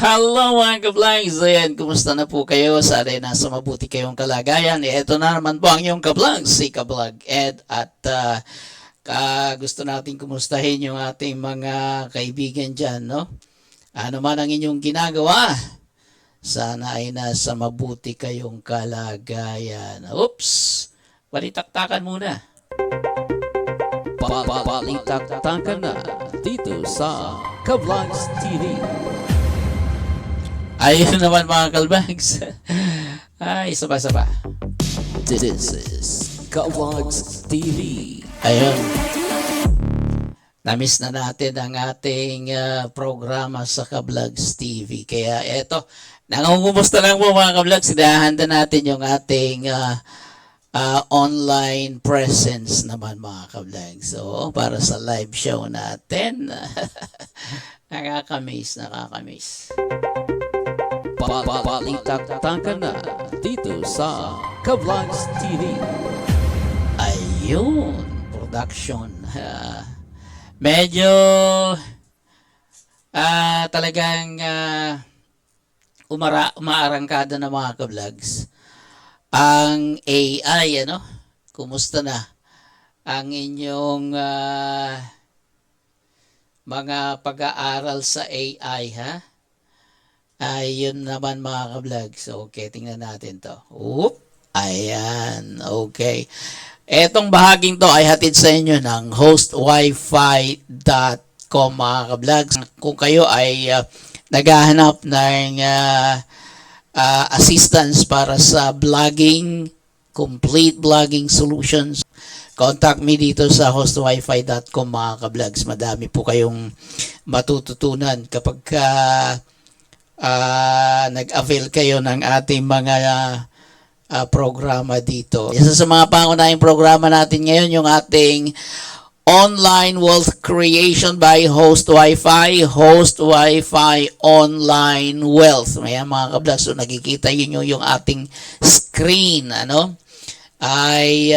Hello mga ka-vlogs! Ayan, kumusta na po kayo? Sana nasa mabuti kayong kalagayan. Ito na naman po ang iyong ka-vlogs, si ka-vlog Ed. At gusto natin kumustahin yung ating mga kaibigan dyan, no? Ano man ang inyong ginagawa, sana ay nasa mabuti kayong kalagayan. Oops! Balitaktakan muna. Balitaktakan na dito sa ka-vlogs TV. Ayun naman mga kalbags. Ay, saba-saba. This is ka-vlogs TV. Ayun. Namiss na natin ang ating programa sa ka-vlogs TV. Kaya eto, nangungumusta lang po mga ka-vlogs. Sinahanda natin yung ating online presence naman mga ka-vlogs. So, para sa live show natin. Nakakamiss. Balitaktakan na dito sa ka-vlogs TV. Ayun, production. Medyo talagang umaarangkada na mga ka-vlogs. Ang AI, ano? Kumusta na ang inyong mga pag-aaral sa AI, ha? Ayun naman mga ka-vlogs. Okay, tingnan natin to. Oop. Ayan. Okay. Etong bahaging to ay hatid sa inyo ng hostwifi.com mga ka-vlogs. Kung kayo ay naghahanap ng assistance para sa vlogging, complete vlogging solutions, contact me dito sa hostwifi.com mga ka-vlogs. Madami po kayong matututunan kapag nag-avail kayo ng ating mga programa dito. Isa sa mga pangunahing programa natin ngayon yung ating Online Wealth Creation by Host Wi-Fi, Host Wi-Fi Online Wealth. Ayan mga ka-vlogs, so nakikita yun yung ating screen, ano? Ay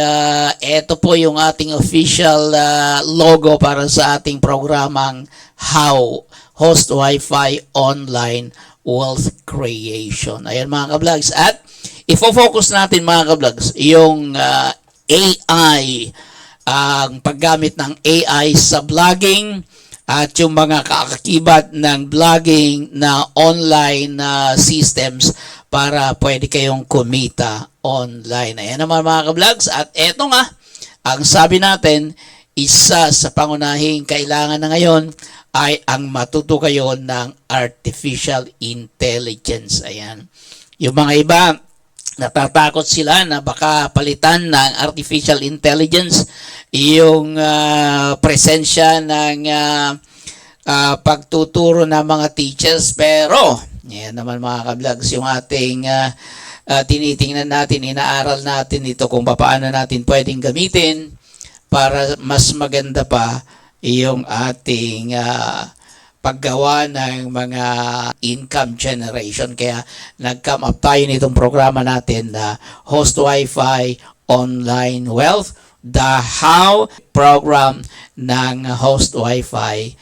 ito po yung ating official logo para sa ating programang How Host Wi-Fi Online Wealth Creation. Ayan mga ka-vlogs. At ifo-focus natin mga ka-vlogs yung AI, ang paggamit ng AI sa vlogging at yung mga kaakibat ng vlogging na online systems para pwede kayong kumita online. Ayan naman mga ka-vlogs. At eto nga, ang sabi natin, isa sa pangunahing kailangan na ngayon ay ang matuto kayo ng artificial intelligence. Ayan. Yung mga iba, natatakot sila na baka palitan ng artificial intelligence yung presensya ng pagtuturo ng mga teachers. Pero, yan naman mga ka-vlogs, yung ating tinitingnan natin, inaaral natin ito kung paano natin pwedeng gamitin para mas maganda pa yung ating paggawa ng mga income generation. Kaya nag-come up tayo nitong programa natin na Host Wi-Fi Online Wealth, the How program ng Host Wi-Fi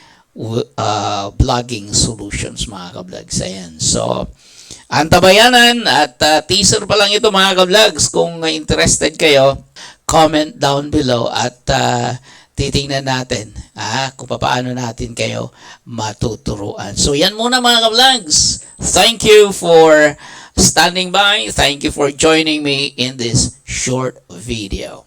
Vlogging Solutions mga ka-vlogs. Ayan. So, antabayanan at teaser pa lang ito mga ka-vlogs. Kung interested kayo, comment down below at titingnan natin kung paano natin kayo matuturuan. So yan muna mga ka-vlogs. Thank you for standing by. Thank you for joining me in this short video.